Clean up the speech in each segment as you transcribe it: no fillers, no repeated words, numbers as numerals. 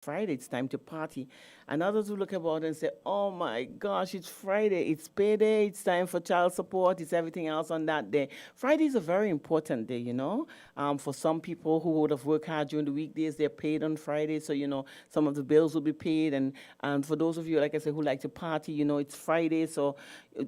Friday, it's time to party. And others will look about and say, oh my gosh, it's Friday, it's payday, it's time for child support, it's everything else on that day. Friday is a very important day, you know. For some people who would have worked hard during the weekdays, they're paid on Friday, so, you know, some of the bills will be paid. And for those of you, like I said, who like to party, you know, it's Friday, so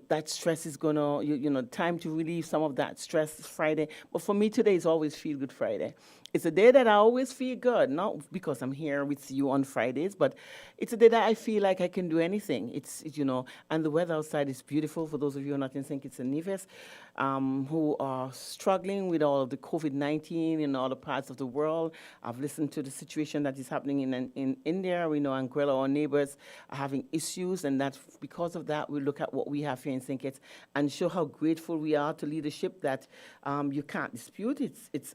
that stress is gonna, you know, time to relieve some of that stress is Friday. But for me, today is always Feel Good Friday. It's a day that I always feel good, not because I'm here with you on Fridays, but it's a day that I feel like I can do anything. You know, and the weather outside is beautiful. For those of you who are not in St. Kitts and Nevis, who are struggling with all of the COVID-19 in all the parts of the world. I've listened to the situation that is happening in India. We know Anguilla, our neighbors, are having issues, and that because of that, we look at what we have here in St. Kitts and show how grateful we are to leadership that you can't dispute. It's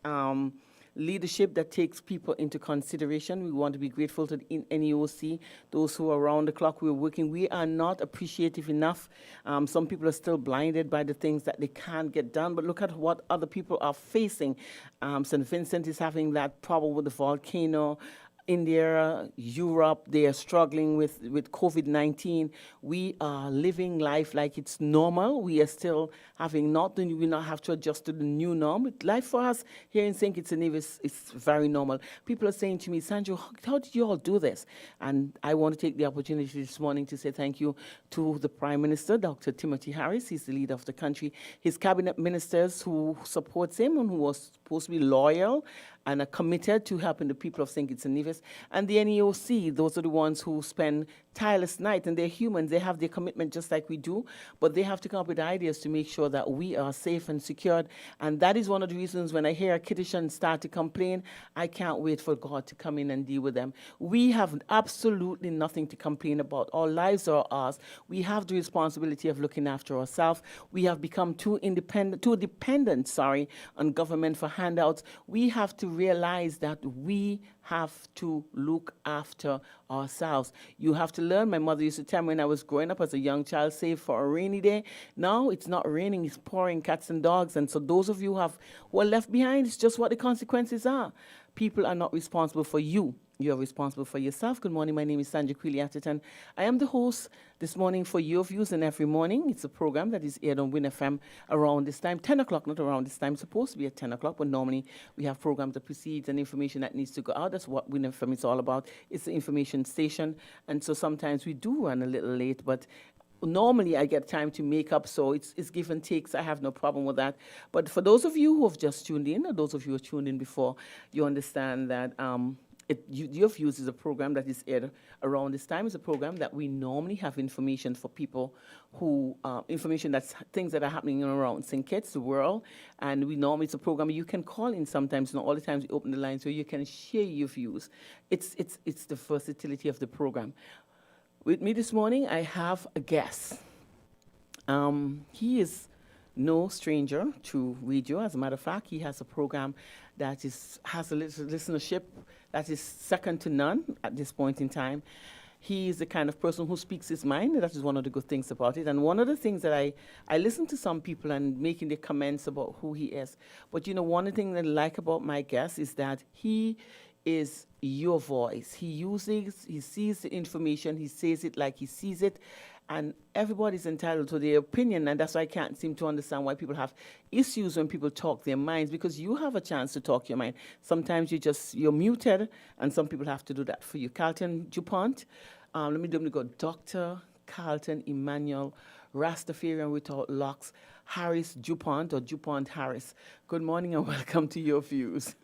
leadership that takes people into consideration. We want to be grateful to the NEOC, those who are around the clock. We're working. We are not appreciative enough. Some people are still blinded by the things that they can't get done, but look at what other people are facing. St. Vincent is having that problem with the volcano. India, Europe, they are struggling with COVID-19. We are living life like it's normal. We are still having we not have to adjust to the new norm. Life for us here in St. Kitts and Nevis is very normal. People are saying to me, Sandra, how did you all do this? And I want to take the opportunity this morning to say thank you to the Prime Minister, Dr. Timothy Harris. He's the leader of the country. His cabinet ministers who supports him and who are supposed to be loyal and are committed to helping the people of St. Kitts and Nevis. And the NEOC, those are the ones who spend tireless nights, and they're humans. They have their commitment just like we do, but they have to come up with ideas to make sure that we are safe and secured. And that is one of the reasons when I hear Kittitians start to complain, I can't wait for God to come in and deal with them. We have absolutely nothing to complain about. Our lives are ours. We have the responsibility of looking after ourselves. We have become too dependent, on government for handouts. We have to realize that we have to look after ourselves. You have to learn. My mother used to tell me when I was growing up as a young child, save for a rainy day. Now it's not raining, it's pouring, cats and dogs. And so those of you who are left behind, it's just what the consequences are. People are not responsible for you. You are responsible for yourself. Good morning. My name is Sandra Carlton. I am the host this morning for Your Views and Every Morning. It's a program that is aired on Win FM around this time, 10 o'clock, not around this time. It's supposed to be at 10 o'clock, but normally we have programs that precedes and information that needs to go out. That's what Win FM is all about. It's the information station. And so sometimes we do run a little late, but normally I get time to make up, so it's give and takes. I have no problem with that. But for those of you who have just tuned in, or those of you who have tuned in before, you understand that Your Views is a program that is aired around this time. It's a program that we normally have information for people who, information that's things that are happening around St. Kitts, the world. And it's a program you can call in sometimes, not all the times we open the line, so you can share your views. It's the versatility of the program. With me this morning, I have a guest. He is no stranger to radio. As a matter of fact, he has a program that has a listenership that is second to none at this point in time. He is the kind of person who speaks his mind, and that is one of the good things about it. And one of the things that I listen to some people and making their comments about who he is. But you know, one of the things that I like about my guest is that he is your voice. He sees the information, he says it like he sees it, and everybody's entitled to their opinion, and that's why I can't seem to understand why people have issues when people talk their minds, because you have a chance to talk your mind. Sometimes you're muted, and some people have to do that for you. Carlton Dupont, let me go. Dr. Carlton Emmanuel, Rastafarian without locks, Harris Dupont, or Dupont Harris. Good morning and welcome to Your Views.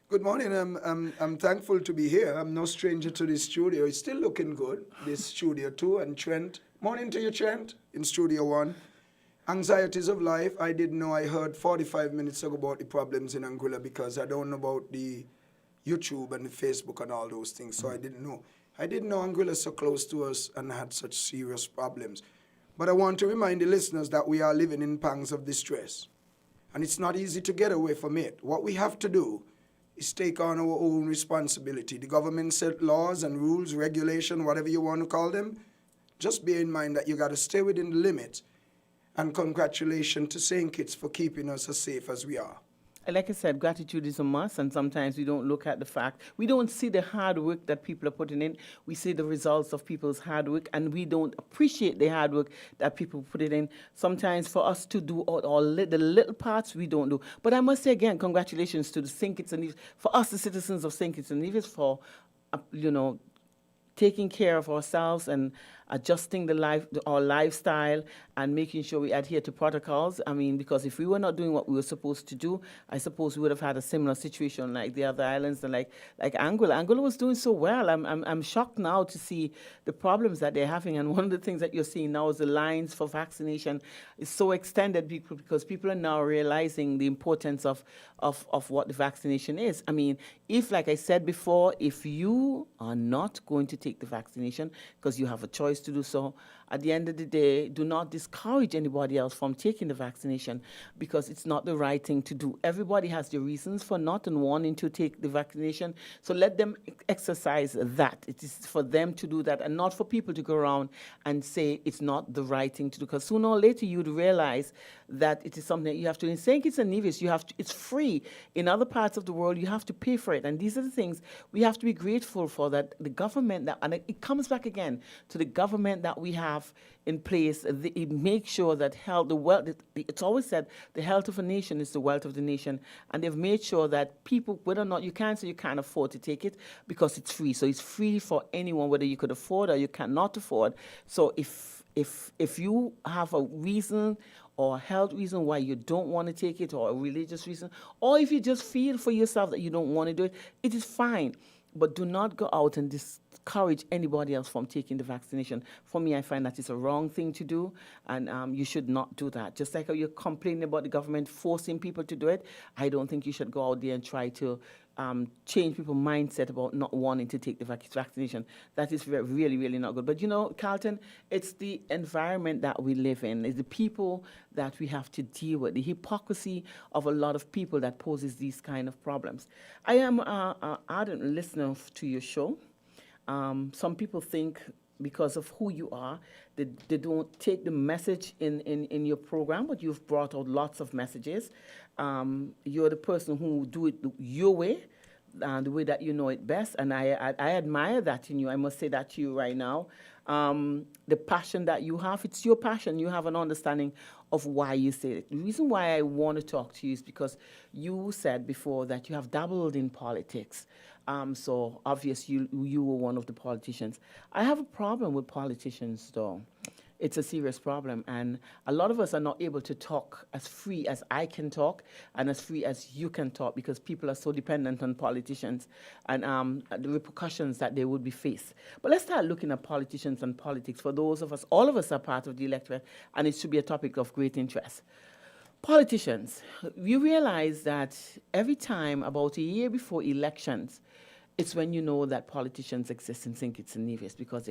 Good morning. I'm thankful to be here. I'm no stranger to this studio. It's still looking good, this studio too. And Trent, morning to you, Trent, in Studio One. Anxieties of life. I didn't know. I heard 45 minutes ago about the problems in Anguilla because I don't know about the YouTube and the Facebook and all those things. So I didn't know. I didn't know Anguilla is so close to us and had such serious problems. But I want to remind the listeners that we are living in pangs of distress. And it's not easy to get away from it. What we have to do is take on our own responsibility. The government set laws and rules, regulation, whatever you want to call them. Just bear in mind that you got to stay within the limits. And congratulations to St. Kitts for keeping us as safe as we are. Like I said, gratitude is a must, and sometimes we don't look at the fact, we don't see the hard work that people are putting in. We see the results of people's hard work, and we don't appreciate the hard work that people put it in. Sometimes for us to do the little parts, we don't do. But I must say again, congratulations to the St. Kitts and Nevis, for us, the citizens of St. Kitts and Nevis, for, you know, taking care of ourselves and adjusting our lifestyle and making sure we adhere to protocols. I mean, because if we were not doing what we were supposed to do, I suppose we would have had a similar situation like the other islands and like Angola. Angola was doing so well. I'm shocked now to see the problems that they're having. And one of the things that you're seeing now is the lines for vaccination is so extended because people are now realizing the importance of what the vaccination is. I mean, if, like I said before, if you are not going to take the vaccination because you have a choice to do so, at the end of the day, do not discourage anybody else from taking the vaccination because it's not the right thing to do. Everybody has their reasons for not and wanting to take the vaccination, so let them exercise that. It is for them to do that and not for people to go around and say it's not the right thing to do, because sooner or later you'd realize that it is something that you have to. In St. Kitts and Nevis, it's free. In other parts of the world, you have to pay for it. And these are the things we have to be grateful for, that the government, and it comes back again to the government that we have in place. It makes sure that it's always said the health of a nation is the wealth of the nation. And they've made sure that people, whether or not you can't say you can't afford to take it because it's free. So it's free for anyone, whether you could afford or you cannot afford. So if you have a reason or a health reason why you don't want to take it, or a religious reason, or if you just feel for yourself that you don't want to do it, it is fine. But do not go out and discourage anybody else from taking the vaccination. For me, I find that it's a wrong thing to do, and you should not do that. Just like how you're complaining about the government forcing people to do it, I don't think you should go out there and try to change people's mindset about not wanting to take the vaccination. That is really, really not good. But you know, Carlton, it's the environment that we live in. It's the people that we have to deal with, the hypocrisy of a lot of people that poses these kind of problems. I am an ardent listener to your show. Some people think because of who you are, they don't take the message in your program, but you've brought out lots of messages. You're the person who do it your way, the way that you know it best, and I admire that in you. I must say that to you right now. The passion that you have, it's your passion. You have an understanding of why you say it. The reason why I want to talk to you is because you said before that you have dabbled in politics. So obviously you were one of the politicians. I have a problem with politicians, though. It's a serious problem, and a lot of us are not able to talk as free as I can talk and as free as you can talk, because people are so dependent on politicians and the repercussions that they would be faced. But let's start looking at politicians and politics. For those of us, all of us are part of the electorate, and it should be a topic of great interest. Politicians, you realize that every time, about a year before elections, it's when you know that politicians exist in St. Kitts and Nevis, because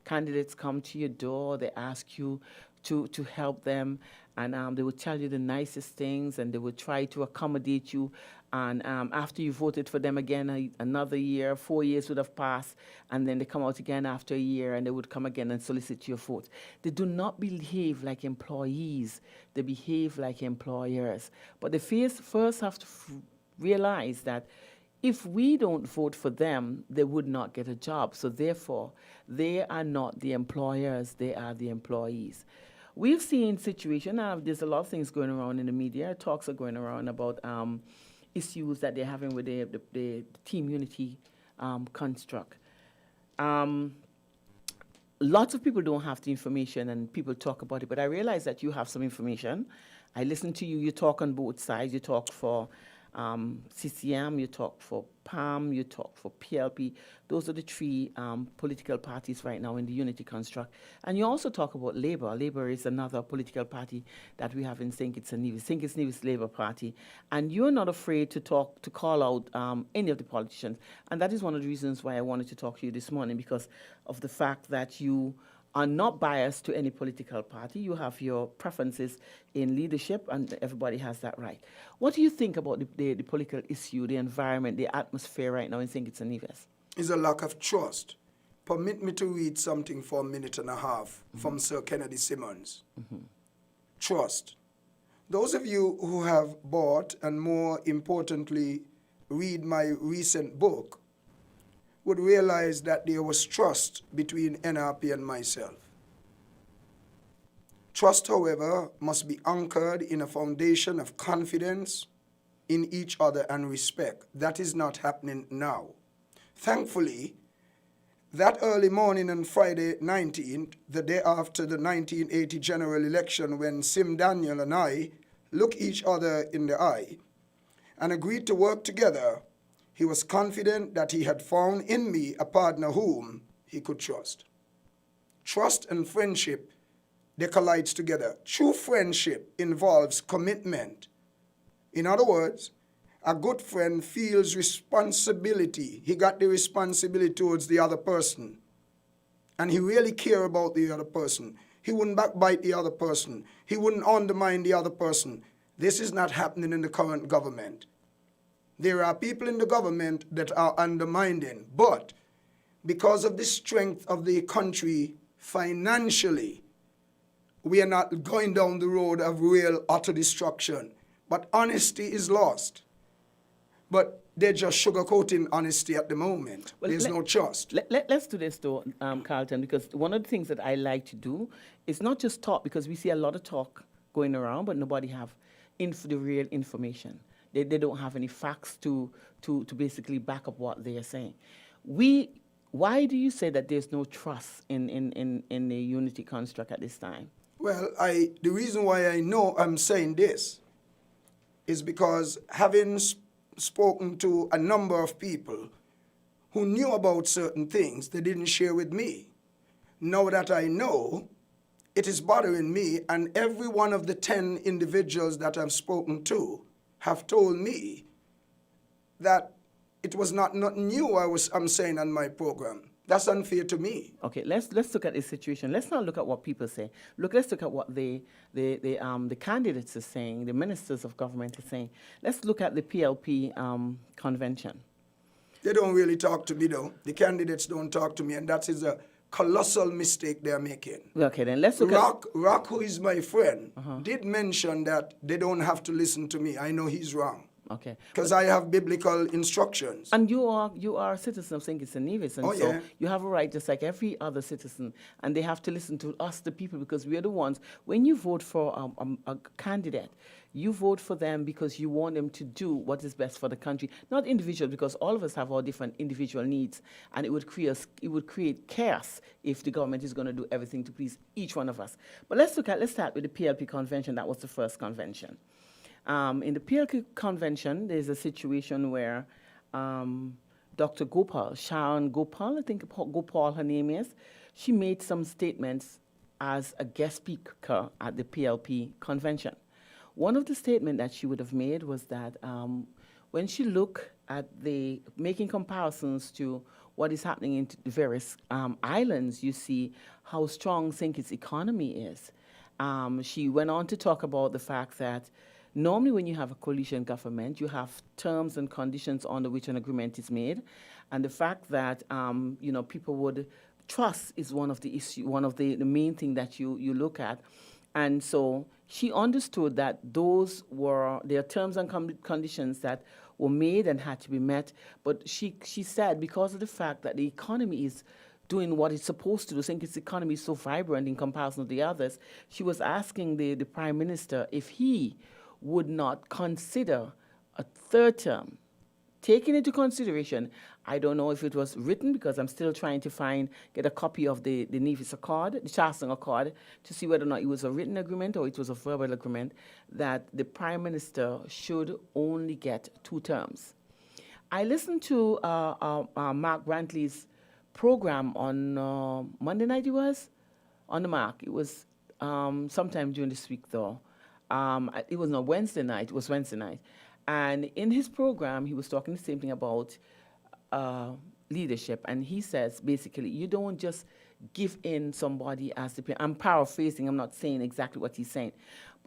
candidates come to your door, they ask you to help them, and they will tell you the nicest things, and they will try to accommodate you. And after you voted for them again, another year, 4 years would have passed, and then they come out again after a year, and they would come again and solicit your vote. They do not behave like employees. They behave like employers. But they first have to realize that if we don't vote for them, they would not get a job. So therefore, they are not the employers, they are the employees. We've seen situations, there's a lot of things going around in the media, talks are going around about issues that they're having with the team unity construct. Lots of people don't have the information, and people talk about it, but I realize that you have some information. I listen to you, you talk on both sides, you talk for CCM, you talk for PAM, you talk for PLP. Those are the three political parties right now in the unity construct. And you also talk about Labour. Labour is another political party that we have in St. Kitts and Nevis, St. Kitts and Nevis Labour Party. And you're not afraid to call out any of the politicians. And that is one of the reasons why I wanted to talk to you this morning, because of the fact that you are not biased to any political party. You have your preferences in leadership, and everybody has that right. What do you think about the political issue, the environment, the atmosphere right now in St. Kitts and Nevis? It's a lack of trust. Permit me to read something for a minute and a half from Sir Kennedy Simmons. Trust. Those of you who have bought and more importantly read my recent book would realize that there was trust between NRP and myself. Trust, however, must be anchored in a foundation of confidence in each other and respect. That is not happening now. Thankfully, that early morning on Friday 19th, the day after the 1980 general election, when Sim Daniel and I looked each other in the eye and agreed to work together, he was confident that he had found in me a partner whom he could trust. Trust and friendship, they collide together. True friendship involves commitment. In other words, a good friend feels responsibility. He got the responsibility towards the other person. And he really cares about the other person. He wouldn't backbite the other person. He wouldn't undermine the other person. This is not happening in the current government. There are people in the government that are undermining, but because of the strength of the country financially, we are not going down the road of real utter destruction. But honesty is lost. But they're just sugarcoating honesty at the moment. Well, there's no trust. Let's do this, though, Carlton, because one of the things that I like to do is not just talk, because we see a lot of talk going around, but nobody have the real information. They don't have any facts to basically back up what they are saying. Why do you say that there's no trust in the unity construct at this time? Well, the reason why I know I'm saying this is because having spoken to a number of people who knew about certain things they didn't share with me. Now that I know, it is bothering me, and every one of the 10 individuals that I've spoken to have told me that it was not new I'm saying on my program. That's unfair to me. Okay, let's look at the situation. Let's not look at what people say. Let's look at what the candidates are saying, the ministers of government are saying. Let's look at the PLP convention. They don't really talk to me, though. The candidates don't talk to me, and that is a colossal mistake they're making. Okay, then let's look Rock, who is my friend, did mention that they don't have to listen to me. I know he's wrong. Okay. Because I have biblical instructions. And you are a citizen of St. Kitts and Nevis, and so you have a right just like every other citizen, and they have to listen to us, the people, because we are the ones. When you vote for a candidate, you vote for them because you want them to do what is best for the country, not individual, because all of us have our different individual needs, and it would create chaos if the government is going to do everything to please each one of us. But let's start with the PLP convention. That was the first convention. In the PLP convention, there's a situation where Dr. Gopal, Sharon Gopal, I think Gopal her name is, she made some statements as a guest speaker at the PLP convention. One of the statements that she would have made was that when she looked at making comparisons to what is happening in the various islands, you see how strong St. Kitts' economy is. She went on to talk about the fact that normally when you have a coalition government, you have terms and conditions under which an agreement is made. And the fact that, people would trust is one of the main thing that you look at. And so she understood that there are terms and conditions that were made and had to be met. But she said because of the fact that the economy is doing what it's supposed to do, St. Kitts' economy is so vibrant in comparison to the others, she was asking the Prime Minister if he would not consider a third term. Taking into consideration, I don't know if it was written, because I'm still trying to get a copy of the Nevis Accord, the Charleston Accord, to see whether or not it was a written agreement or it was a verbal agreement, that the Prime Minister should only get 2 terms. I listened to Mark Brantley's program on Monday night, on the Mark. It was sometime during this week, though. It was not Wednesday night, it was Wednesday night. And in his program, he was talking the same thing about leadership. And he says, basically, you don't just give in somebody as the... I'm paraphrasing, I'm not saying exactly what he's saying.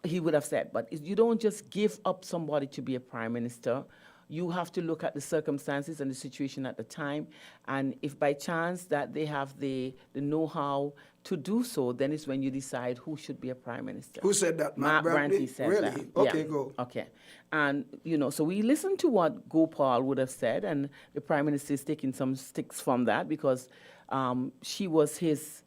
He would have said, but you don't just give up somebody to be a prime minister. you have to look at the circumstances and the situation at the time. And if by chance that they have the know-how to do so, then it's when you decide who should be a prime minister. Who said that? Mark Brantley said really? that. Okay, Yeah. go. Okay. And, so we listened to what Gopal would have said, and the prime minister is taking some sticks from that because she was his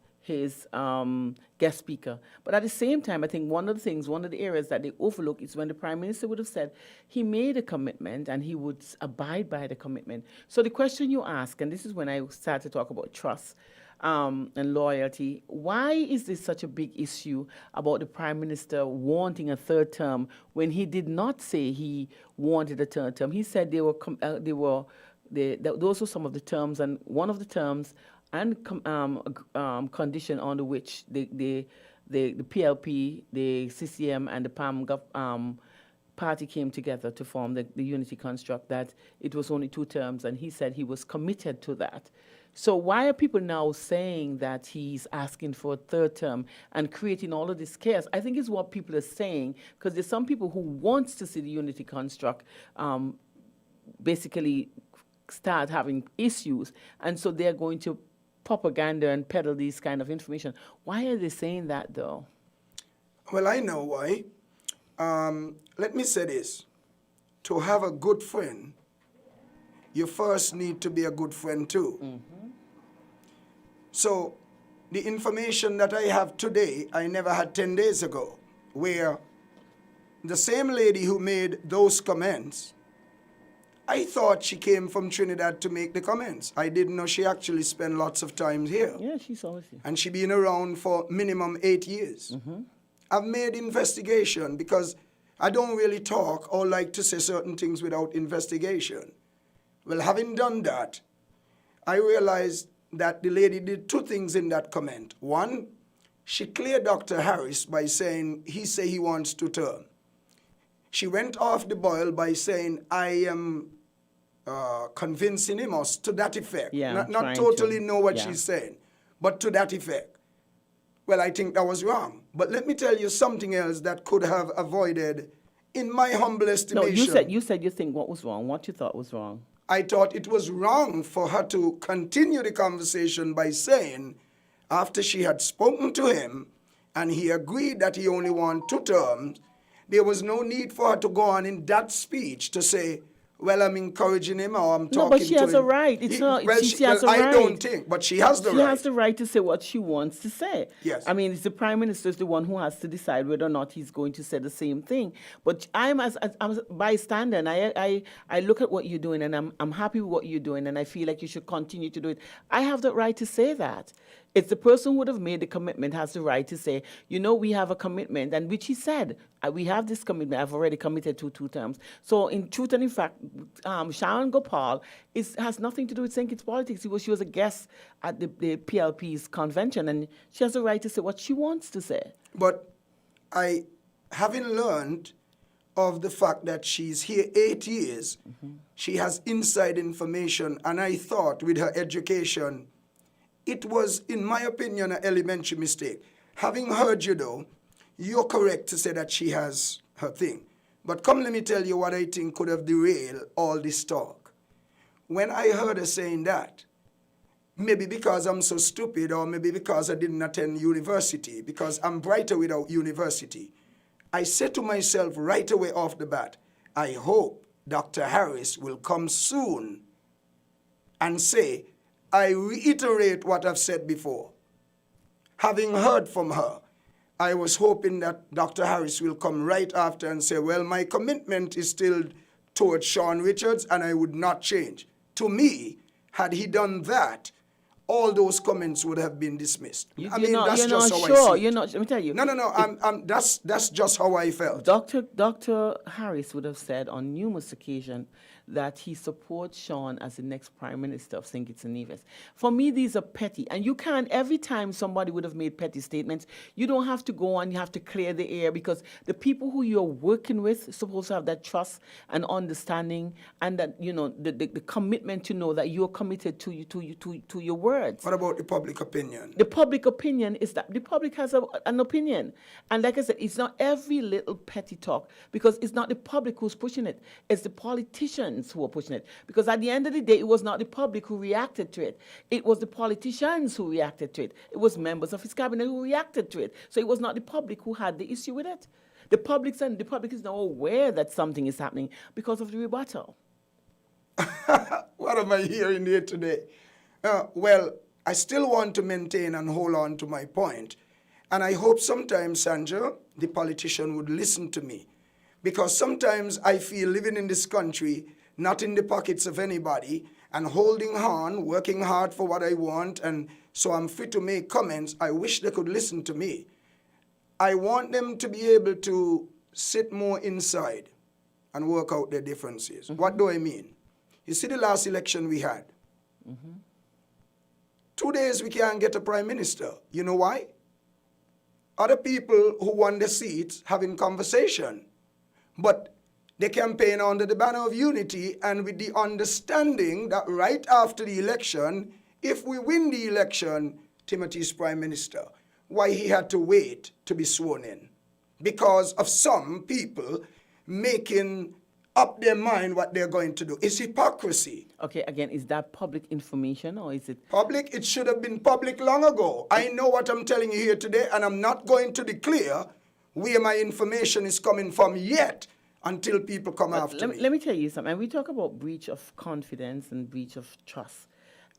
guest speaker. But at the same time, I think one of the areas that they overlook is when the prime minister would have said he made a commitment and he would abide by the commitment. So the question you ask, and this is when I start to talk about trust and loyalty, why is this such a big issue about the prime minister wanting a third term when he did not say he wanted a third term? He said those were some of the terms, and one of the terms and condition under which the PLP, the CCM, and the PAM party came together to form the unity construct, that it was only 2 terms, and he said he was committed to that. So why are people now saying that he's asking for a third term and creating all of this chaos? I think it's what people are saying, because there's some people who wants to see the unity construct basically start having issues, and so they're going to propaganda and peddle these kind of information. Why are they saying that, though? Well, I know why. Let me say this. To have a good friend, you first need to be a good friend too. Mm-hmm. So the information that I have today, I never had 10 days ago, where the same lady who made those comments, I thought she came from Trinidad to make the comments. I didn't know she actually spent lots of time here. Yeah, she's always here. And she been around for minimum 8 years. Mm-hmm. I've made investigation because I don't really talk or like to say certain things without investigation. Well, having done that, I realized that the lady did 2 things in that comment. One, she cleared Dr. Harris by saying he wants 2 terms. She went off the boil by saying, I am convincing him, or to that effect. Yeah, not totally know what she's saying, but to that effect. Well, I think that was wrong. But let me tell you something else that could have avoided, in my humble estimation. No, you said you think what was wrong. What you thought was wrong? I thought it was wrong for her to continue the conversation by saying, after she had spoken to him, and he agreed that he only wanted 2 terms, there was no need for her to go on in that speech to say, well, I'm encouraging him or I'm talking to him. No, but she has a right. It's not. She has a right. I don't think, but she has the right. She has the right to say what she wants to say. Yes. I mean, it's the prime minister is the one who has to decide whether or not he's going to say the same thing. But I'm a bystander, and I look at what you're doing, and I'm happy with what you're doing, and I feel like you should continue to do it. I have the right to say that. It's the person who would have made the commitment has the right to say, we have a commitment, and which he said, we have this commitment. I've already committed to 2 terms. So in truth and in fact, Sharon Gopal has nothing to do with St. Kitts politics. She was a guest at the PLP's convention, and she has the right to say what she wants to say. But having learned of the fact that she's here 8 years, mm-hmm. She has inside information, and I thought with her education, it was, in my opinion, an elementary mistake. Having heard you, though, you're correct to say that she has her thing. But come, let me tell you what I think could have derailed all this talk. When I heard her saying that, maybe because I'm so stupid, or maybe because I didn't attend university, because I'm brighter without university, I said to myself right away off the bat, I hope Dr. Harris will come soon and say, I reiterate what I've said before. Having heard from her, I was hoping that Dr. Harris will come right after and say, well, my commitment is still towards Sean Richards, and I would not change. To me, had he done that, all those comments would have been dismissed. That's just how I see it. Let me tell you. No. That's just how I felt. Dr. Harris would have said on numerous occasions that he supports Sean as the next prime minister of St. Kitts and Nevis. For me, these are petty. And you can't, every time somebody would have made petty statements, you don't have to go on, you have to clear the air, because the people who you're working with are supposed to have that trust and understanding, and that, the commitment to know that you're committed to your words. What about the public opinion? The public opinion is that the public has an opinion. And like I said, it's not every little petty talk, because it's not the public who's pushing it. It's the politicians governments who were pushing it. Because at the end of the day, it was not the public who reacted to it. It was the politicians who reacted to it. It was members of his cabinet who reacted to it. So it was not the public who had the issue with it. The public is now aware that something is happening because of the rebuttal. What am I hearing here today? Well, I still want to maintain and hold on to my point. And I hope sometimes, Sandra, the politician would listen to me. Because sometimes I feel living in this country, not in the pockets of anybody, and holding on, working hard for what I want, and so I'm free to make comments. I wish they could listen to me. I want them to be able to sit more inside and work out their differences. Mm-hmm. What do I mean? You see the last election we had? Mm-hmm. 2 days we can't get a prime minister. You know why? Other people who won the seats having conversation. But they campaign under the banner of unity and with the understanding that right after the election, if we win the election, Timothy's prime minister. Why he had to wait to be sworn in? Because of some people making up their mind what they're going to do. It's hypocrisy. Okay, again, is that public information or is it? Public? It should have been public long ago. I know what I'm telling you here today, and I'm not going to declare where my information is coming from yet until people come after me. Let me tell you something. We talk about breach of confidence and breach of trust.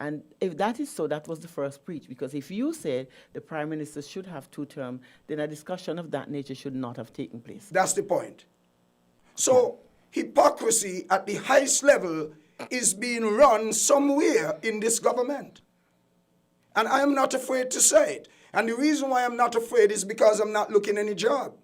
And if that is so, that was the first breach. Because if you said the prime minister should have 2 terms, then a discussion of that nature should not have taken place. That's the point. So hypocrisy at the highest level is being run somewhere in this government. And I am not afraid to say it. And the reason why I'm not afraid is because I'm not looking any job.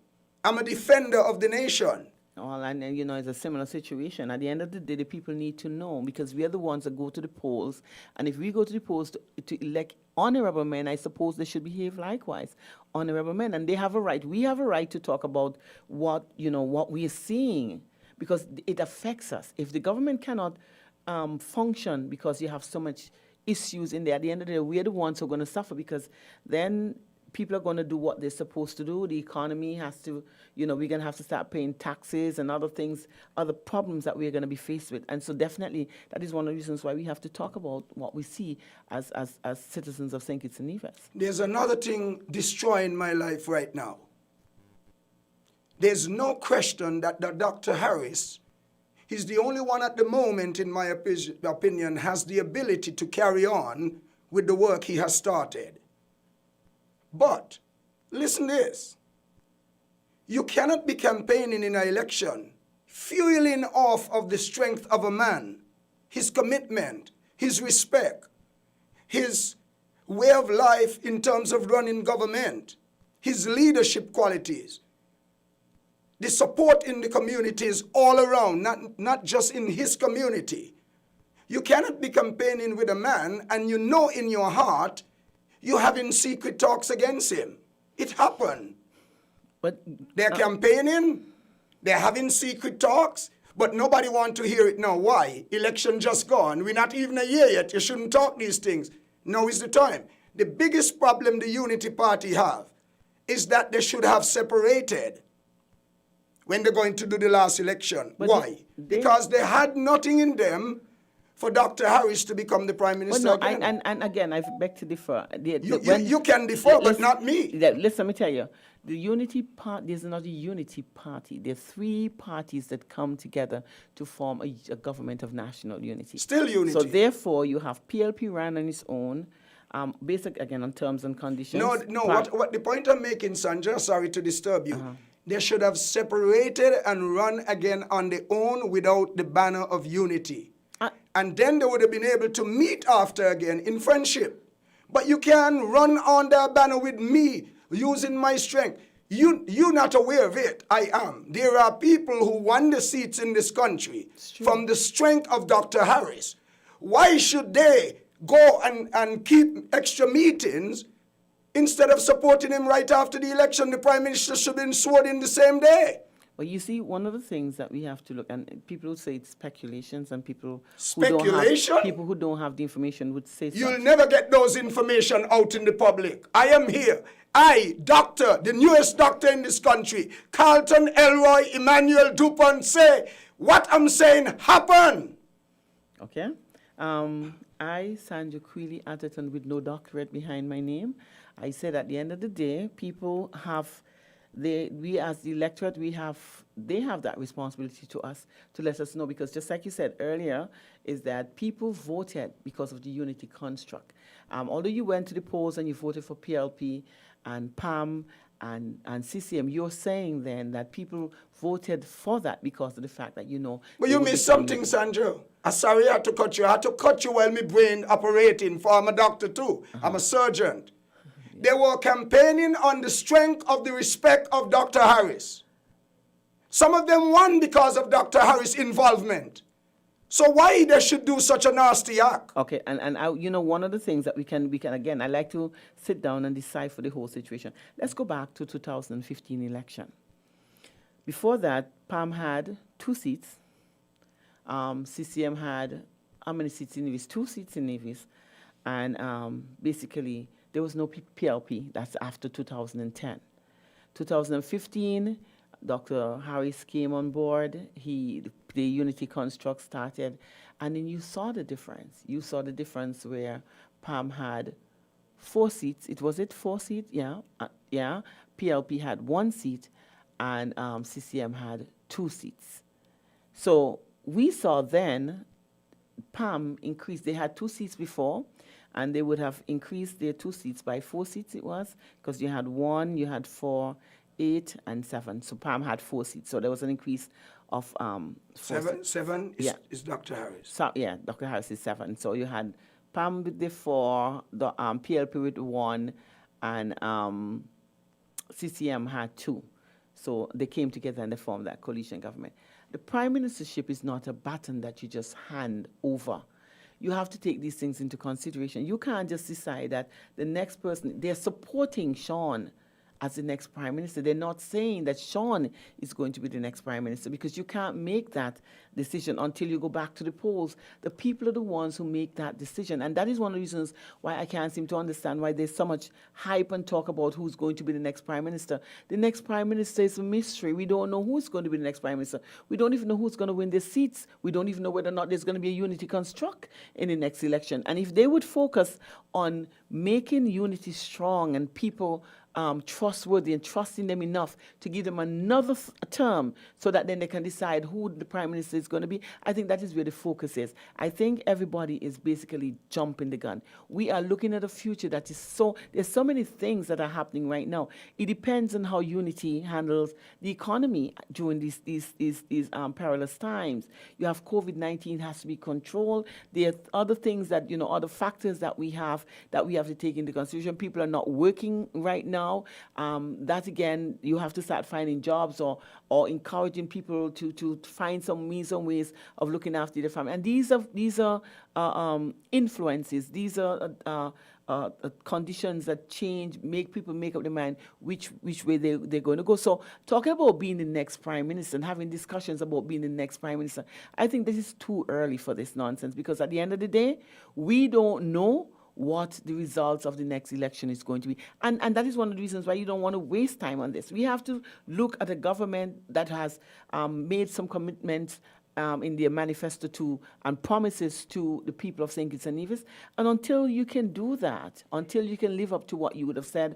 I'm a defender of the nation. Well, and it's a similar situation. At the end of the day, the people need to know because we are the ones that go to the polls. And if we go to the polls to elect honorable men, I suppose they should behave likewise. Honorable men. And they have a right. We have a right to talk about what we are seeing because it affects us. If the government cannot function because you have so much issues in there, at the end of the day, we're the ones who are going to suffer because then people are going to do what they're supposed to do. The economy has to, we're going to have to start paying taxes and other things, other problems that we're going to be faced with. And so definitely that is one of the reasons why we have to talk about what we see as citizens of St. Kitts and Nevis. There's another thing destroying my life right now. There's no question that Dr. Harris, he's the only one at the moment, in my opinion, has the ability to carry on with the work he has started. But, listen to this. You cannot be campaigning in an election, fueling off of the strength of a man, his commitment, his respect, his way of life in terms of running government, his leadership qualities, the support in the communities all around, not just in his community. You cannot be campaigning with a man and you know in your heart you're having secret talks against him. It happened. But they're campaigning, they're having secret talks, but nobody wants to hear it now. Why? Election just gone. We're not even a year yet. You shouldn't talk these things. Now is the time. The biggest problem the Unity Party have is that they should have separated when they're going to do the last election. But why? Because they had nothing in them for Dr. Harris to become the prime minister again. And again, I beg to differ. You can differ, but not me. Listen, let me tell you. The Unity Party, there's not a Unity Party. There are 3 parties that come together to form a government of national unity. Still unity. So therefore, you have PLP ran on its own, basic, again, on terms and conditions. No, what the point I'm making, Sandra, sorry to disturb you, they should have separated and run again on their own without the banner of unity. And then they would have been able to meet after again in friendship. But you can run on that banner with me using my strength. You're not aware of it. I am. There are people who won the seats in this country from the strength of Dr. Harris. Why should they go and keep extra meetings instead of supporting him right after the election? The prime minister should have been sworn in the same day. Well, you see, one of the things that we have to look, and people would say it's speculations, and Speculation? people who don't have the information would say You'll such. never get those information out in the public. I am here. I, doctor, the newest doctor in this country, Carlton Elroy Emmanuel Dupont, say what I'm saying happened. Okay. I, Sandra Carlton Dupont, with no doctorate behind my name, I said at the end of the day, people have, we as the electorate, they have that responsibility to us to let us know, because just like you said earlier, is that people voted because of the unity construct. Although you went to the polls and you voted for PLP and PAM and CCM, you're saying then that people voted for that because of the fact that, But you missed something, Sandra. I'm sorry I had to cut you. I had to cut you while my brain operating, for I'm a doctor too. I'm a surgeon. They were campaigning on the strength of the respect of Dr. Harris. Some of them won because of Dr. Harris' involvement. So why they should do such a nasty act? Okay, and I, one of the things that we can again, I like to sit down and decipher the whole situation. Let's go back to 2015 election. Before that, PAM had 2 seats. CCM had, how many seats in Nevis? 2 seats in Nevis. And basically, there was no PLP. That's after 2010. 2015, Dr. Harris came on board. The unity construct started. And then you saw the difference. You saw the difference where PAM had 4 seats. Was it 4 seats? Yeah. Yeah. PLP had 1 seat, and CCM had 2 seats. So we saw then PAM increase. They had 2 seats before, and they would have increased their 2 seats by 4 seats, it was, because you had 1, you had 4, 8, and 7. So PAM had 4 seats. So there was an increase of 4 seats. 7 is Dr. Harris. So, yeah, Dr. Harris is 7. So you had PAM with the 4, the PLP with 1, and CCM had 2. So they came together and they formed that coalition government. The prime ministership is not a baton that you just hand over. You have to take these things into consideration. You can't just decide that the next person, they're supporting Sean as the next prime minister. They're not saying that Sean is going to be the next prime minister, because you can't make that decision until you go back to the polls. The people are the ones who make that decision. And that is one of the reasons why I can't seem to understand why there's so much hype and talk about who's going to be the next prime minister. The next prime minister is a mystery. We don't know who's going to be the next prime minister. We don't even know who's going to win the seats. We don't even know whether or not there's going to be a unity construct in the next election. And if they would focus on making unity strong and people trustworthy and trusting them enough to give them another term so that then they can decide who the prime minister is going to be, I think that is where the focus is. I think everybody is basically jumping the gun. We are looking at a future that is there's so many things that are happening right now. It depends on how unity handles the economy during these perilous times. You have COVID-19 has to be controlled. There are other things that, other factors that we have to take into consideration. People are not working right now. That again, you have to start finding jobs or encouraging people to find some ways of looking after their family. And these are influences. These are conditions that change, make people make up their mind which way they're going to go. So talking about being the next prime minister and having discussions about being the next prime minister, I think this is too early for this nonsense, because at the end of the day, we don't know what the results of the next election is going to be. And that is one of the reasons why you don't want to waste time on this. We have to look at a government that has made some commitments in their manifesto and promises to the people of St. Kitts and Nevis. And until you can do that, until you can live up to what you would have said,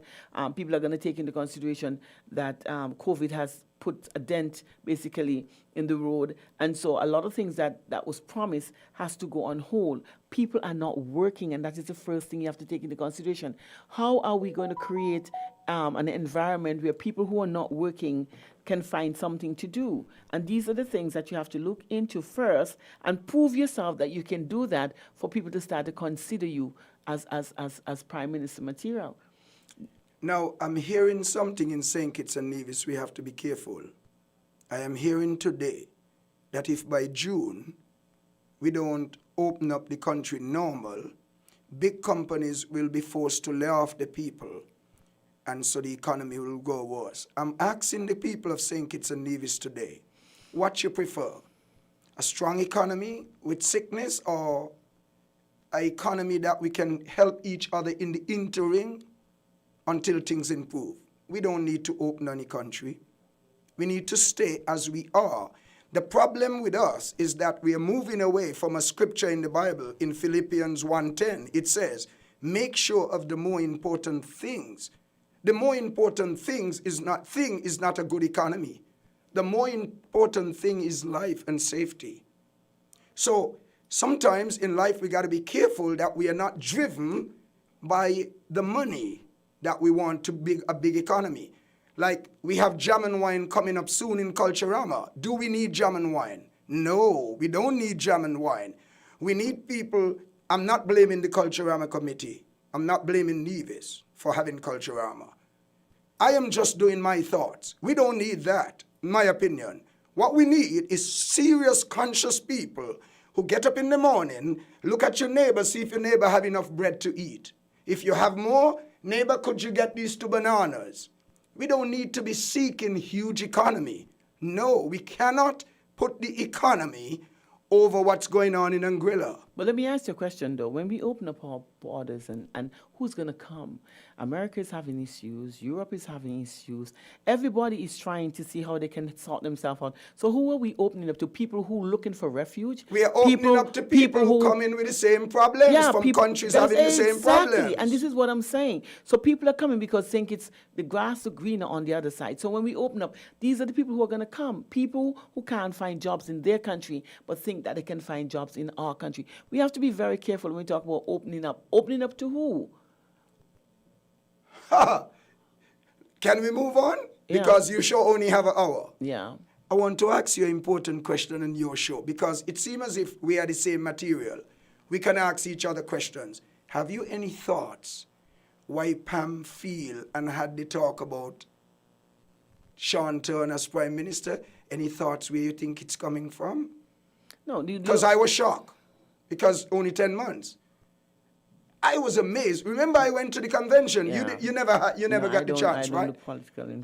people are going to take into consideration that COVID has put a dent basically in the road. And so a lot of things that was promised has to go on hold. People are not working, and that is the first thing you have to take into consideration. How are we going to create an environment where people who are not working can find something to do? And these are the things that you have to look into first and prove yourself that you can do that for people to start to consider you as prime minister material. Now, I'm hearing something in St. Kitts and Nevis we have to be careful. I am hearing today that if by June we don't open up the country normal, big companies will be forced to lay off the people. and so the economy will go worse. I'm asking the people of St. Kitts and Nevis today, what you prefer? A strong economy with sickness, or an economy that we can help each other in the interim until things improve? We don't need to open any country. We need to stay as we are. The problem with us is that we are moving away from a scripture in the Bible. In Philippians 1:10, it says, make sure of the more important things. The more important thing is not a good economy. The more important thing is life and safety. So sometimes in life we got to be careful that we are not driven by the money that we want to be a big economy. Like we have jam and wine coming up soon in Culturama. Do we need jam and wine? No, we don't need jam and wine. We need people. I'm not blaming the Culturama committee. I'm not blaming Nevis for having Culturama. I am just doing my thoughts. We don't need that, in my opinion. What we need is serious, conscious people who get up in the morning, look at your neighbor, see if your neighbor have enough bread to eat. If you have more, neighbor, could you get these 2 bananas? We don't need to be seeking huge economy. No, we cannot put the economy over what's going on in Anguilla. But let me ask you a question, though. When we open up our borders and who's going to come? America is having issues. Europe is having issues. Everybody is trying to see how they can sort themselves out. So who are we opening up to? People who are looking for refuge? We are opening up to people who come in with the same problems from countries having the same problems. And this is what I'm saying. So people are coming because think it's the grass is greener on the other side. So when we open up, these are the people who are going to come. People who can't find jobs in their country but think that they can find jobs in our country. We have to be very careful when we talk about opening up. Opening up to who? Can we move on? Yeah. Because your show only have an hour. Yeah. I want to ask you an important question in your show, because it seems as if we are the same material. We can ask each other questions. Have you any thoughts why Pam feel and had the talk about Sean Turner as Prime Minister? Any thoughts where you think it's coming from? No. Because I was shocked. Because only 10 months. I was amazed. Remember, I went to the convention. Yeah. You never got the chance, right?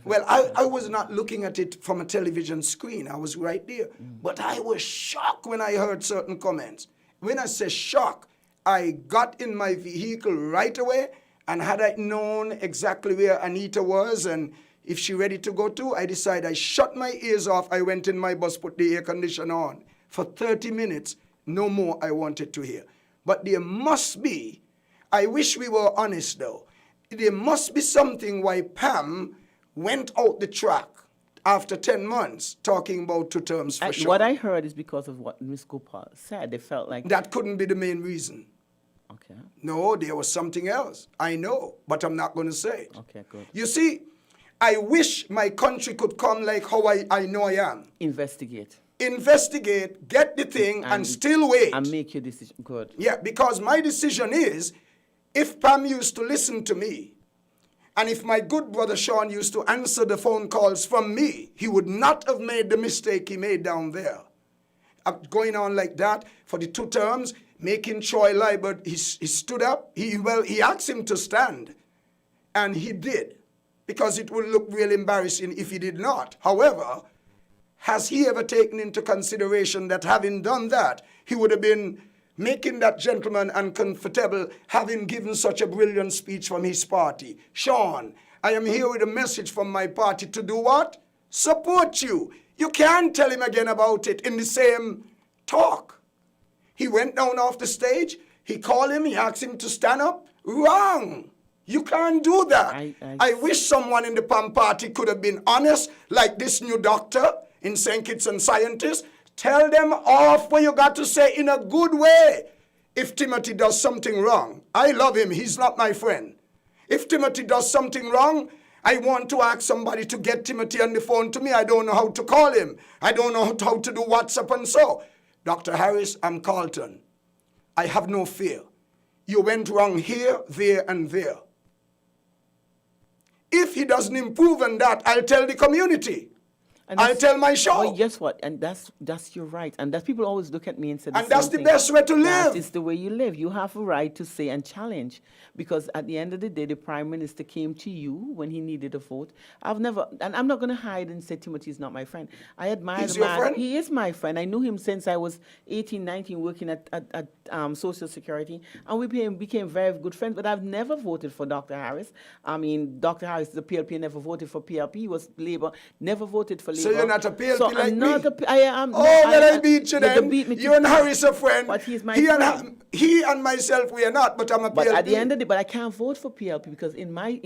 Well, I was not looking at it from a television screen. I was right there. But I was shocked when I heard certain comments. When I say shock, I got in my vehicle right away, and had I known exactly where Anita was and if she ready to go to, I decided I shut my ears off. I went in my bus, put the air conditioner on. For 30 minutes, no more I wanted to hear. But there must be, I wish we were honest though, there must be something why Pam went out the track after 10 months talking about 2 terms for sure. What I heard is because of what Ms. Gopal said. They felt like... That couldn't be the main reason. Okay. No, there was something else. I know, but I'm not going to say it. Okay, good. You see, I wish my country could come like how I know I am. Investigate, get the thing, and still wait. And make your decision. Good. Yeah, because my decision is, if Pam used to listen to me, and if my good brother Sean used to answer the phone calls from me, he would not have made the mistake he made down there. Going on like that for the 2 terms, making Troy Liebert, he stood up. He asked him to stand, and he did, because it would look real embarrassing if he did not. However, has he ever taken into consideration that having done that, he would have been making that gentleman uncomfortable, having given such a brilliant speech from his party? Sean, I am here with a message from my party to do what? Support you. You can't tell him again about it in the same talk. He went down off the stage, he called him, he asked him to stand up. Wrong. You can't do that. I wish someone in the PAM party could have been honest, like this new doctor in St. Kitts and Scientists. Tell them off what you got to say in a good way. If Timothy does something wrong, I love him, he's not my friend. If Timothy does something wrong, I want to ask somebody to get Timothy on the phone to me. I don't know how to call him. I don't know how to do WhatsApp and so. Dr. Harris, I'm Carlton. I have no fear. You went wrong here, there, and there. If he doesn't improve on that, I'll tell the community. And I'll tell my show. Well, guess what? And that's your right. And that people always look at me and say, And that's the best way to live. That is the way you live. You have a right to say and challenge, because at the end of the day, the Prime Minister came to you when he needed a vote. I'm not going to hide and say Timothy is not my friend. I admire He's the your man. friend? He is my friend. I knew him since I was 18, 19, working at Social Security, and we became very good friends. But I've never voted for Dr. Harris. I mean, Dr. Harris, the PLP, never voted for PLP. He was Labour, never voted for Labour. So you're not a PLP So like I'm not me? I am. Oh, well, I beat you then. Beat me You and Harris are friends. But he's my friend. He and myself, we are not, but I'm a PLP. But at the end of the day, but I can't vote for PLP because in my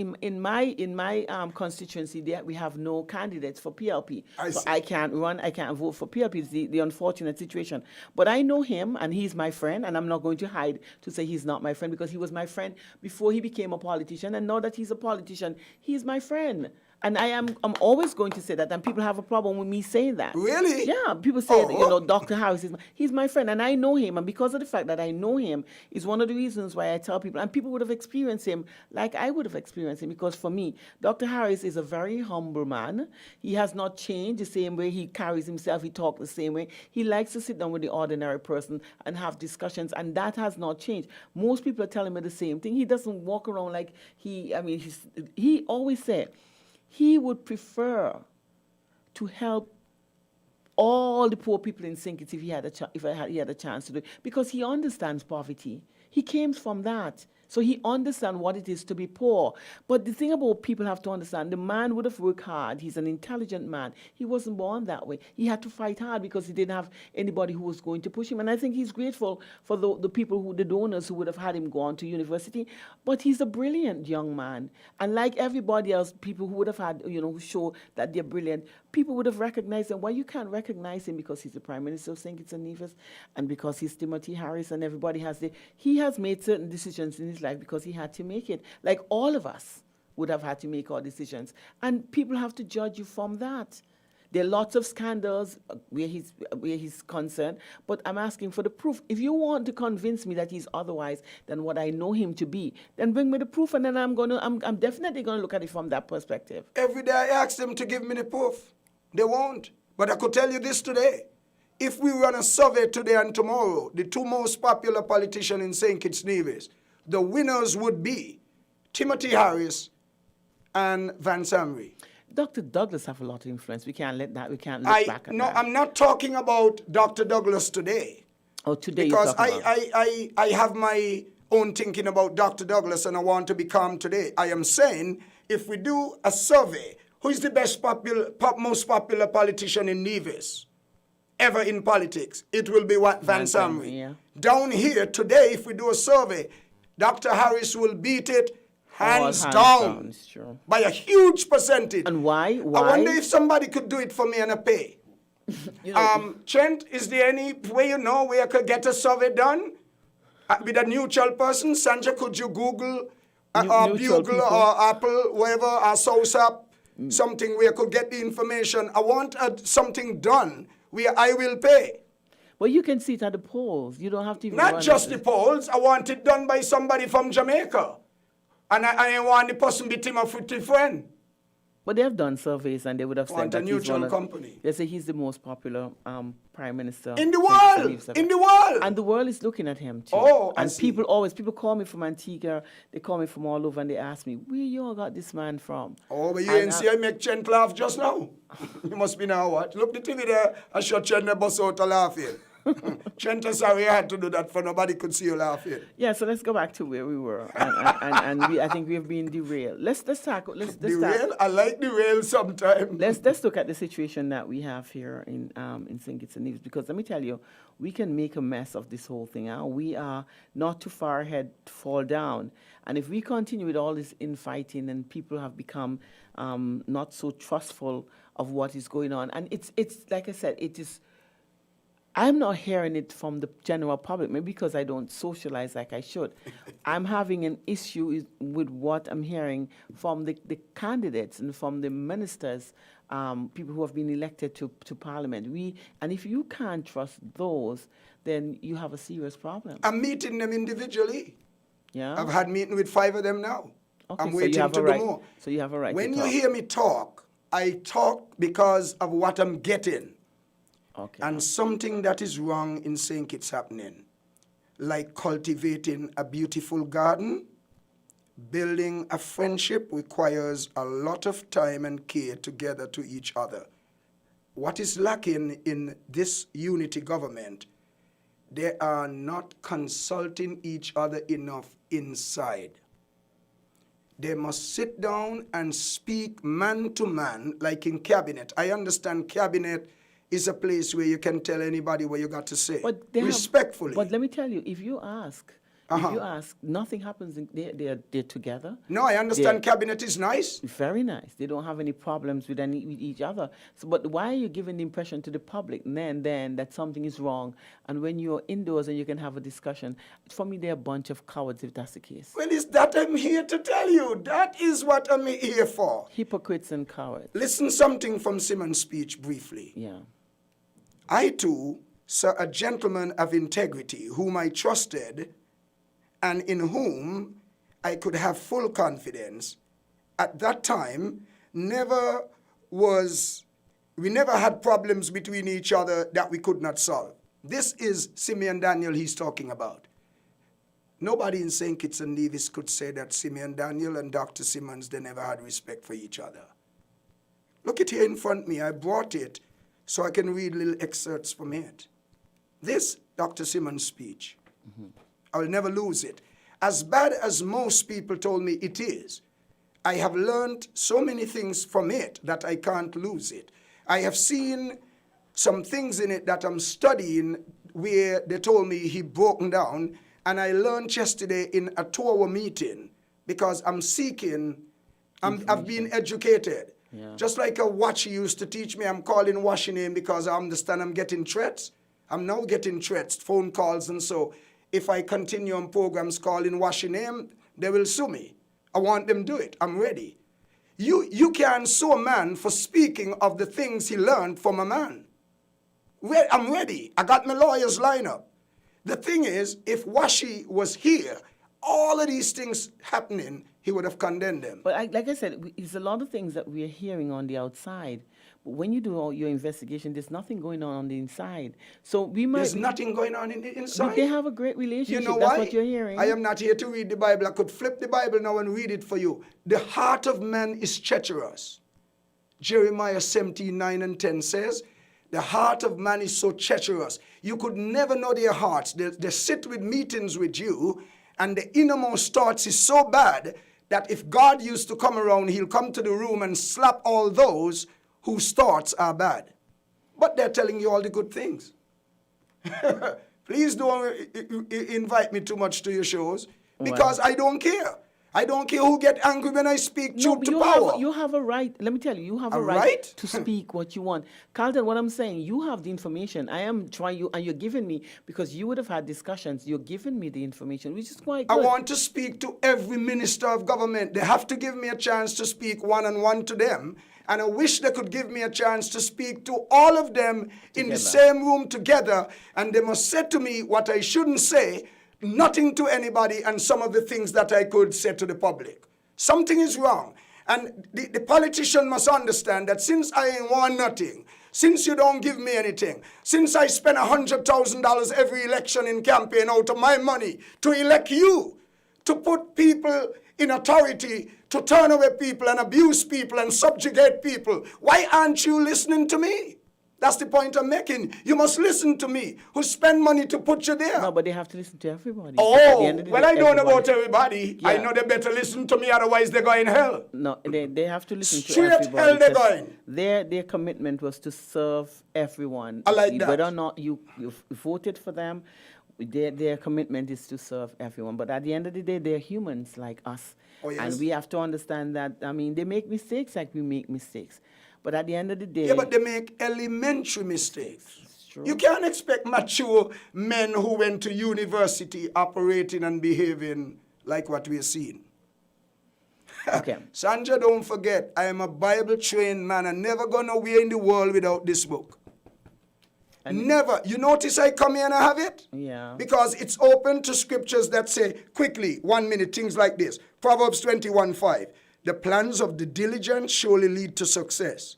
constituency there we have no candidates for PLP. So I can't run. I can't vote for PLP. It's the unfortunate situation. But I know him and he's my friend, and I'm not going to hide to say he's not my friend, because he was my friend before he became a politician, and now that he's a politician, he's my friend. And I'm always going to say that, and people have a problem with me saying that. Really? Yeah, people say, Dr. Harris he's my friend, and I know him, and because of the fact that I know him is one of the reasons why I tell people, and people would have experienced him like I would have experienced him, because for me, Dr. Harris is a very humble man. He has not changed the same way he carries himself. He talks the same way. He likes to sit down with the ordinary person and have discussions, and that has not changed. Most people are telling me the same thing. He doesn't walk around like he always said, he would prefer to help all the poor people in St. Kitts if he had a chance to do it, because he understands poverty. He came from that. So he understands what it is to be poor. But the thing about people have to understand, the man would have worked hard. He's an intelligent man. He wasn't born that way. He had to fight hard because he didn't have anybody who was going to push him. And I think he's grateful for the people, the donors who would have had him go on to university. But he's a brilliant young man. And like everybody else, people who would have had, who show that they're brilliant, people would have recognized him. Why you can't recognize him? Because he's the Prime Minister of St. Kitts and Nevis, and because he's Timothy Harris, and everybody he has made certain decisions in his life because he had to make it. Like all of us would have had to make our decisions. And people have to judge you from that. There are lots of scandals where he's concerned, but I'm asking for the proof. If you want to convince me that he's otherwise than what I know him to be, then bring me the proof, and then I'm definitely gonna look at it from that perspective. Every day I ask them to give me the proof. They won't. But I could tell you this today. If we run a survey today and tomorrow, the two most popular politicians in St. Kitts Nevis, the winners would be Timothy Harris and Van Samry. Dr. Douglas have a lot of influence. We can't look back at that. No, I'm not talking about Dr. Douglas today. Oh, today because I have my own thinking about Dr. Douglas, and I want to be calm today. I am saying if we do a survey, who is the most popular politician in Nevis ever in politics? It will be Van Samry. Yeah. Down here today, if we do a survey, Dr. Harris will beat it hands down. It's true. By a huge percentage. And why? I wonder if somebody could do it for me and I pay. Trent, is there any way where I could get a survey done with a neutral person? Sandra, could you Google or Bugle people? or Apple, whatever, or Source App, something where I could get the information? I want something done where I will pay. Well, you can see it at the polls. You don't have to even Not just the polls. I want it done by somebody from Jamaica. And I want the person to be my friend. But they have done surveys, and they would have said that he's one company. They say he's the most popular Prime Minister in the world. In the world. And the world is looking at him too. Oh, and people call me from Antigua. They call me from all over, and they ask me, where you all got this man from? Oh, but you didn't see I make Chen laugh just now. You must be now what? Look the TV there. I shot Chen the bus out to laughing. Chen, sorry I had to do that for nobody could see you laughing. Yeah, so let's go back to where we were, and I think we've been derailed. Let's derail. I like derail sometimes. Let's look at the situation that we have here in St. Kitts and Nevis, because let me tell you, we can make a mess of this whole thing. We are not too far ahead to fall down, and if we continue with all this infighting, and people have become not so trustful of what is going on, and it's like I said, it is. I'm not hearing it from the general public, maybe because I don't socialize like I should. I'm having an issue with what I'm hearing from the candidates and from the ministers, people who have been elected to Parliament. And if you can't trust those, then you have a serious problem. I'm meeting them individually. Yeah. I've had meeting with 5 of them now. Okay, I'm waiting to do more. So you have a right when to talk. you hear me talk, I talk because of what I'm getting. Okay. And something that is wrong in St. Kitts happening, like cultivating a beautiful garden, building a friendship requires a lot of time and care together to each other. What is lacking in this unity government, they are not consulting each other enough inside. They must sit down and speak man to man, like in cabinet. I understand cabinet is a place where you can tell anybody what you got to say, respectfully. But let me tell you, if you ask, nothing happens. They're together. No, I understand cabinet is nice. Very nice. They don't have any problems with each other. So, but why are you giving the impression to the public then that something is wrong? And when you're indoors and you can have a discussion, for me, they're a bunch of cowards if that's the case. Well, it's that I'm here to tell you. That is what I'm here for. Hypocrites and cowards. Listen something from Simon's speech briefly. Yeah. I too saw a gentleman of integrity whom I trusted and in whom I could have full confidence. At that time, we never had problems between each other that we could not solve. This is Simeon Daniel he's talking about. Nobody in St. Kitts and Nevis could say that Simeon Daniel and Dr. Simmons, they never had respect for each other. Look at here in front of me. I brought it so I can read little excerpts from it. This Dr. Simmons' speech. I'll never lose it. As bad as most people told me it is, I have learned so many things from it that I can't lose it. I have seen some things in it that I'm studying where they told me he broke down, and I learned yesterday in a 2-hour meeting because I'm seeking, I've been educated. Yeah. Just like a watch used to teach me, I'm calling washing name because I understand I'm getting threats. I'm now getting threats, phone calls, and so if I continue on programs calling washing name, they will sue me. I want them to do it. I'm ready. You can sue a man for speaking of the things he learned from a man. I'm ready. I got my lawyers lined up. The thing is, if Washi was here, all of these things happening, he would have condemned them. But like I said, it's a lot of things that we're hearing on the outside. But when you do all your investigation, there's nothing going on the inside. So there's nothing going on in the inside. They have a great relationship. You know That's why? what you're hearing. I am not here to read the Bible. I could flip the Bible now and read it for you. The heart of man is treacherous. Jeremiah 17:9-10 says, the heart of man is so treacherous. You could never know their hearts. They sit with meetings with you, and the innermost thoughts is so bad that if God used to come around, he'll come to the room and slap all those whose thoughts are bad. But they're telling you all the good things. Please don't invite me too much to your shows because I don't care. I don't care who get angry when I speak truth to power. You have a right. Let me tell you, you have a right to speak what you want. Carlton, what I'm saying, you have the information. I am trying you, and you're giving me, because you would have had discussions, you're giving me the information, which is quite good. I want to speak to every minister of government. They have to give me a chance to speak one-on-one to them. And I wish they could give me a chance to speak to all of them in the same room together. And they must say to me what I shouldn't say, nothing to anybody, and some of the things that I could say to the public. Something is wrong. And the politician must understand that since I ain't want nothing, since you don't give me anything, since I spend $100,000 every election in campaign out of my money to elect you, to put people in authority, to turn away people and abuse people and subjugate people, why aren't you listening to me? That's the point I'm making. You must listen to me, who spend money to put you there. No, but they have to listen to everybody. Oh, well, I don't know about everybody. Yeah. I know they better listen to me, otherwise they're going hell. No, they have to listen to everybody. Straight hell they're going. Their commitment was to serve everyone. I like that. Whether or not you voted for them, their commitment is to serve everyone. But at the end of the day, they're humans like us. Oh, yes. And we have to understand that, I mean, they make mistakes like we make mistakes. But at the end of the day... Yeah, but they make elementary mistakes. You can't expect mature men who went to university operating and behaving like what we're seeing. Okay. Sandra, don't forget, I am a Bible-trained man. I'm never going nowhere in the world without this book. And never. You notice I come here and I have it? Yeah. Because it's open to scriptures that say, quickly, 1 minute, things like this. Proverbs 21:5. The plans of the diligent surely lead to success.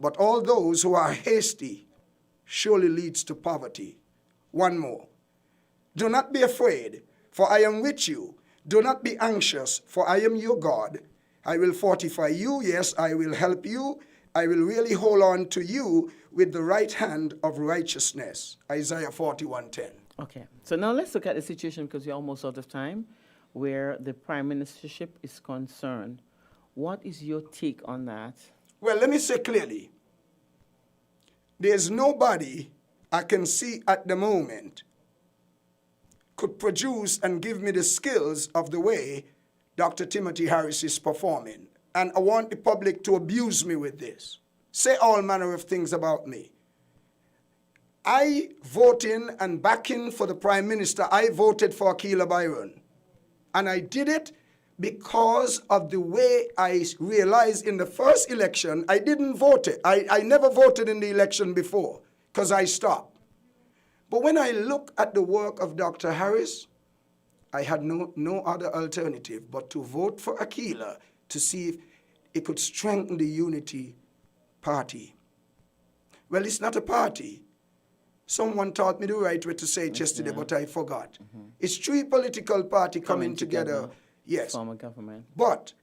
But all those who are hasty surely leads to poverty. One more. Do not be afraid, for I am with you. Do not be anxious, for I am your God. I will fortify you. Yes, I will help you. I will really hold on to you with the right hand of righteousness. Isaiah 41:10. Okay, so now let's look at the situation, because we're almost out of time, where the prime ministership is concerned. What is your take on that? Well, let me say clearly, there's nobody I can see at the moment could produce and give me the skills of the way Dr. Timothy Harris is performing. And I want the public to abuse me with this. Say all manner of things about me. I voting and backing for the Prime Minister, I voted for Akila Byron. And I did it because of the way I realized in the first election, I didn't vote it. I never voted in the election before because I stopped. But when I look at the work of Dr. Harris, I had no other alternative but to vote for Akila to see if it could strengthen the unity party. Well, it's not a party. Someone taught me the right way to say it yesterday, but I forgot. It's three political parties coming together. Yes. Form a government. But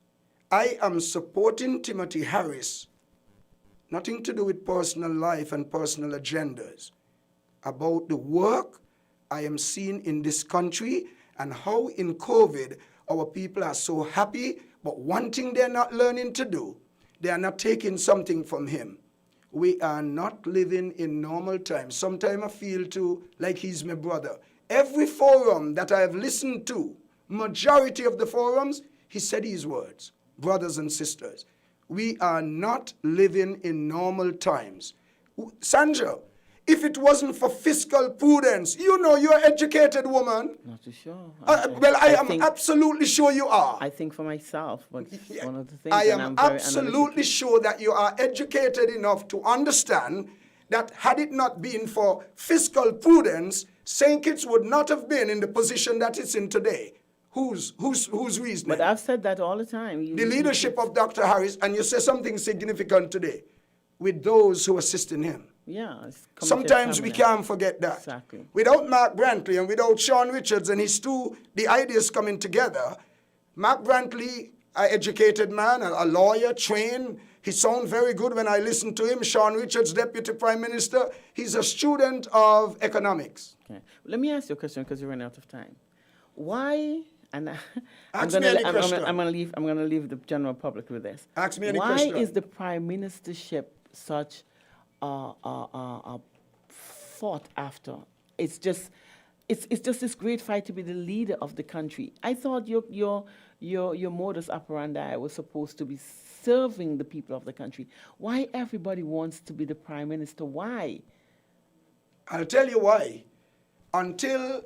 I am supporting Timothy Harris, nothing to do with personal life and personal agendas, about the work I am seeing in this country and how in COVID our people are so happy, but one thing they're not learning to do, they are not taking something from him. We are not living in normal times. Sometimes I feel too like he's my brother. Every forum that I have listened to, majority of the forums, he said these words, brothers and sisters, we are not living in normal times. Sandra, if it wasn't for fiscal prudence, you know you're an educated woman. Not too sure. I am absolutely sure you are. I think for myself, but Yeah, one of the things. I am absolutely sure that you are educated enough to understand that had it not been for fiscal prudence, St. Kitts would not have been in the position that it's in today. Whose reasoning? But I've said that all the time. The leadership of Dr. Harris, and you say something significant today, with those who assisting him. Yeah. Sometimes we can't forget that. Exactly. Without Mark Brantley and without Sean Richards and his the ideas coming together, Mark Brantley, an educated man, a lawyer, trained. He sounds very good when I listen to him. Sean Richards, Deputy Prime Minister, he's a student of economics. Okay. Let me ask you a question, because you're running out of time. Why? And I'm Ask me any question. going to leave the general public with this. Ask me any Why question. Why is the prime ministership such fought after? It's just this great fight to be the leader of the country. I thought your modus operandi was supposed to be serving the people of the country. Why everybody wants to be the prime minister? Why? I'll tell you why. Until,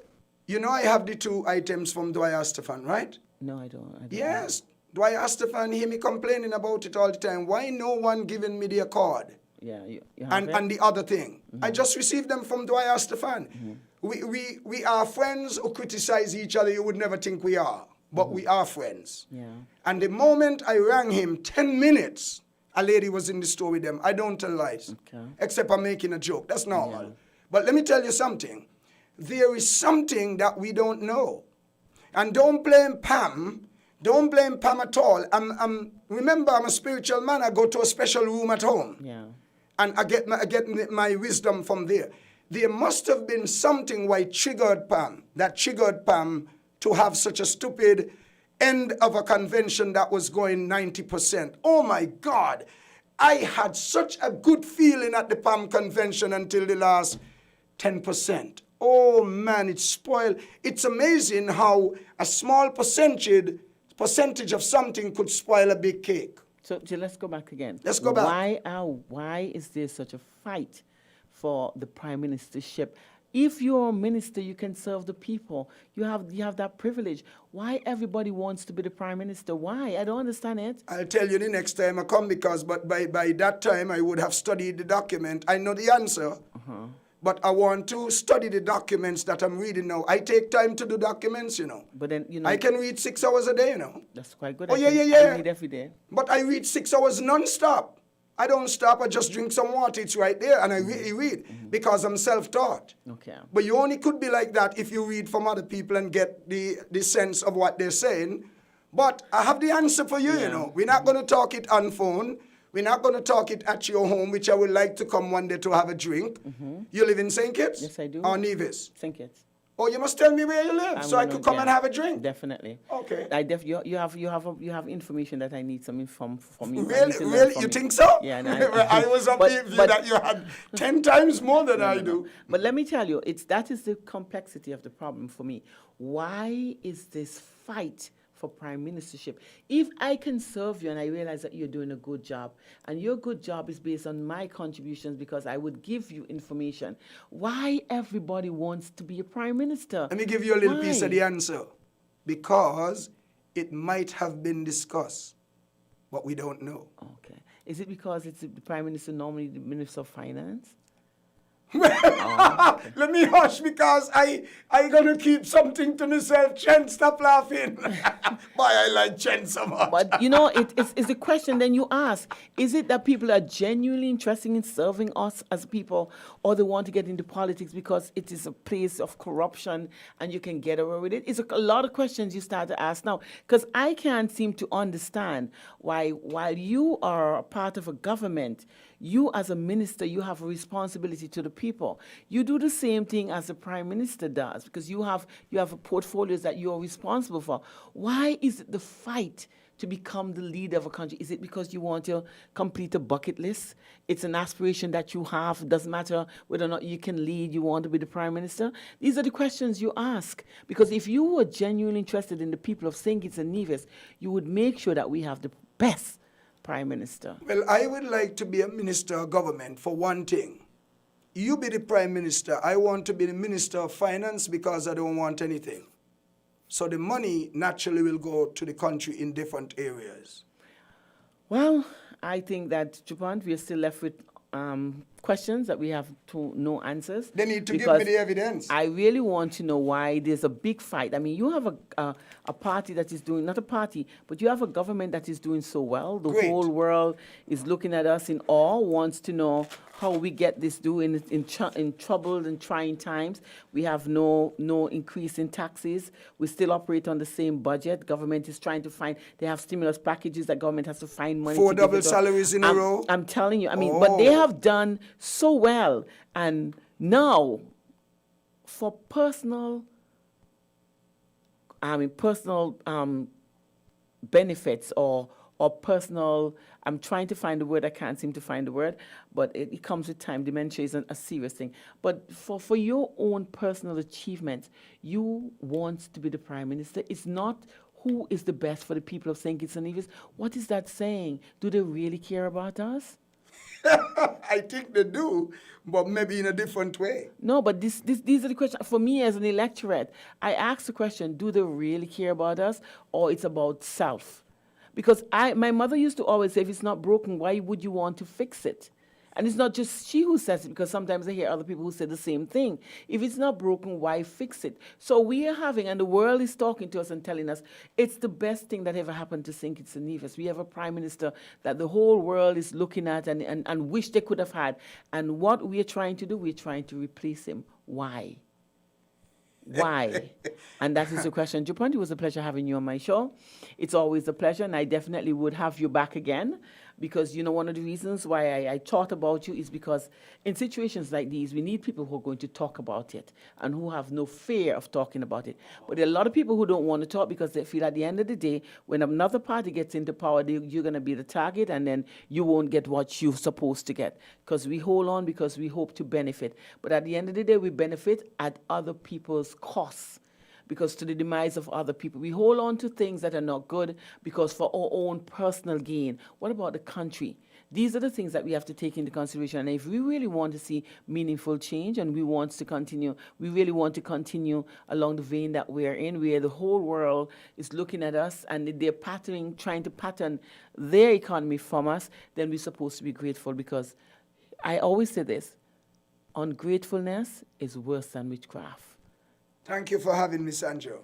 I have the two items from Dwyer Stefan, right? No, I don't. Yes. Dwyer Stefan, hear me complaining about it all the time. Why no one giving me the accord? Yeah, you have it? And the other thing, I just received them from Dwyer Stefan. We are friends who criticize each other. You would never think we are, but we are friends. Yeah. And the moment I rang him, 10 minutes, a lady was in the store with them. I don't tell lies, except I'm making a joke. That's normal. Yeah. But let me tell you something. There is something that we don't know. And don't blame Pam. Don't blame Pam at all. Remember, I'm a spiritual man. I go to a special room at home. Yeah. And I get my wisdom from there. There must have been something that triggered Pam to have such a stupid end of a convention that was going 90%. Oh my God. I had such a good feeling at the Pam convention until the last 10%. Oh man, it's spoiled. It's amazing how a small percentage of something could spoil a big cake. So let's go back again. Let's go back. Why is there such a fight for the prime ministership? If you're a minister, you can serve the people. You have that privilege. Why everybody wants to be the prime minister? Why? I don't understand it. I'll tell you the next time I come, because by that time I would have studied the document. I know the answer. but I want to study the documents that I'm reading now. I take time to do documents, you know. But then, I can read 6 hours a day, you know. That's quite good. Oh, I read every day. But I read 6 hours non-stop. I don't stop. I just drink some water. It's right there, and I really read because I'm self-taught. Okay. But you only could be like that if you read from other people and get the sense of what they're saying. But I have the answer for you, you know. We're not going to talk it on phone. We're not going to talk it at your home, which I would like to come one day to have a drink. You live in St. Kitts? Yes, I do. Or Nevis? St. Kitts. Oh, you must tell me where you live so I could come and have a drink. Definitely. Okay. You have information that I need from you. Really? You think so? Yeah. I was of the view that you had 10 times more than I do. But let me tell you, that is the complexity of the problem for me. Why is this fight for prime ministership? If I can serve you and I realize that you're doing a good job, and your good job is based on my contributions because I would give you information, why everybody wants to be a prime minister? Let me give you a little piece of the answer. Because it might have been discussed, but we don't know. Okay. Is it because it's the prime minister, normally the minister of finance? Let me hush because I gonna keep something to myself. Chen, stop laughing. Boy, I like Chen so much. But you know, it's the question then you ask. Is it that people are genuinely interested in serving us as people, or they want to get into politics because it is a place of corruption and you can get away with it? It's a lot of questions you start to ask now. Because I can't seem to understand why, while you are a part of a government, you as a minister, you have a responsibility to the people. You do the same thing as the prime minister does because you have portfolios that you're responsible for. Why is it the fight to become the leader of a country? Is it because you want to complete a bucket list? It's an aspiration that you have. It doesn't matter whether or not you can lead, you want to be the prime minister. These are the questions you ask. Because if you were genuinely interested in the people of St. Kitts and Nevis, you would make sure that we have the best prime minister. Well, I would like to be a minister of government for one thing. You be the prime minister. I want to be the minister of finance because I don't want anything. So the money naturally will go to the country in different areas. Well, I think that, Dupont, we are still left with questions that we have to no answers. They need to give me the evidence. I really want to know why there's a big fight. I mean, you have a party that is doing, not a party, but you have a government that is doing so well. The Great. whole world is looking at us in awe, wants to know how we get this done in troubled and trying times. We have no increase in taxes. We still operate on the same budget. Government is trying to find, they have stimulus packages that government has to find money 4 to give double it up. salaries in a row. I'm telling you, I mean, but they have done so well. And now, for personal benefits or personal, I'm trying to find the word, I can't seem to find the word, but it comes with time. Dementia isn't a serious thing. But for your own personal achievements, you want to be the prime minister. It's not who is the best for the people of St. Kitts and Nevis. What is that saying? Do they really care about us? I think they do, but maybe in a different way. No, but these are the questions. For me as an electorate, I ask the question, do they really care about us, or it's about self? Because my mother used to always say, if it's not broken, why would you want to fix it? And it's not just she who says it, because sometimes I hear other people who say the same thing. If it's not broken, why fix it? So we are having, and the world is talking to us and telling us, it's the best thing that ever happened to St. Kitts and Nevis. We have a prime minister that the whole world is looking at and wish they could have had. And what we are trying to do, we're trying to replace him. Why? Why? And that is the question. Dupont, it was a pleasure having you on my show. It's always a pleasure, and I definitely would have you back again. Because, you know, one of the reasons why I thought about you is because in situations like these, we need people who are going to talk about it and who have no fear of talking about it. But there are a lot of people who don't want to talk because they feel at the end of the day, when another party gets into power, you're going to be the target and then you won't get what you're supposed to get. Because we hold on because we hope to benefit. But at the end of the day, we benefit at other people's costs. Because to the demise of other people. We hold on to things that are not good because for our own personal gain. What about the country? These are the things that we have to take into consideration. And if we really want to see meaningful change and we really want to continue along the vein that we're in, where the whole world is looking at us and they're trying to pattern their economy from us, then we're supposed to be grateful because I always say this, Ungratefulness is worse than witchcraft. Thank you for having me, Sandra.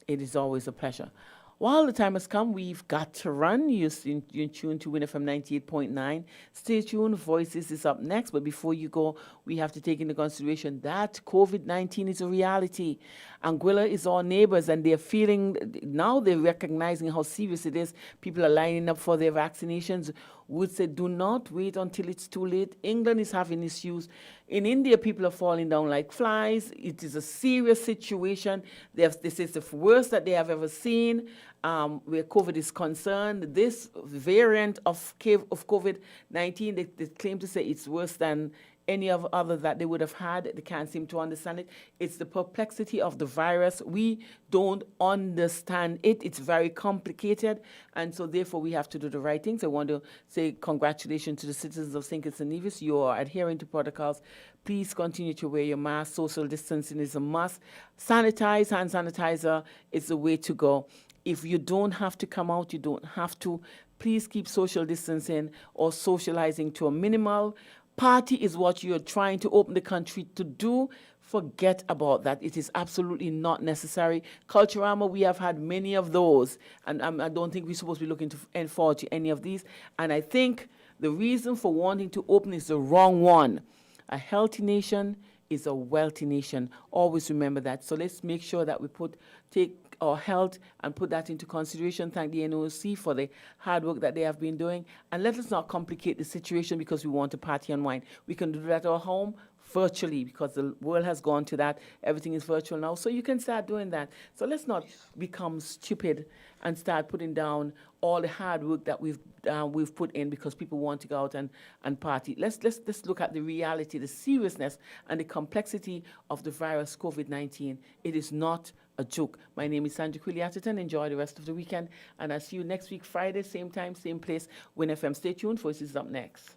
It is always a pleasure. While the time has come, we've got to run. You're tuned to Win FM 98.9. Stay tuned. Voices is up next. But before you go, we have to take into consideration that COVID-19 is a reality. Anguilla is our neighbors, and they're feeling, now they're recognizing how serious it is. People are lining up for their vaccinations. Would say, do not wait until it's too late. England is having issues. In India, people are falling down like flies. It is a serious situation. This is the worst that they have ever seen. Where COVID is concerned, this variant of COVID-19, they claim to say it's worse than any of other that they would have had. They can't seem to understand it. It's the perplexity of the virus. We don't understand it. It's very complicated, and so therefore we have to do the right things. I want to say congratulations to the citizens of St. Kitts and Nevis. You are adhering to protocols. Please continue to wear your mask. Social distancing is a must. Sanitize, hand sanitizer is the way to go. If you don't have to come out, you don't have to. Please keep social distancing or socializing to a minimal. Party is what you're trying to open the country to do. Forget about that. It is absolutely not necessary. Culturama, we have had many of those, and I don't think we're supposed to be looking to forward to any of these. And I think the reason for wanting to open is the wrong one. A healthy nation is a wealthy nation. Always remember that. So let's make sure that we take our health and put that into consideration. Thank the NOC for the hard work that they have been doing. And let us not complicate the situation because we want to party and wine. We can do that at our home virtually because the world has gone to that. Everything is virtual now. So you can start doing that. So let's not become stupid and start putting down all the hard work that we've put in because people want to go out and party. Let's look at the reality, the seriousness, and the complexity of the virus COVID-19. It is not a joke. My name is Sandra Carlton. Enjoy the rest of the weekend, and I'll see you next week, Friday, same time, same place, Win FM. Stay tuned. Voices up next.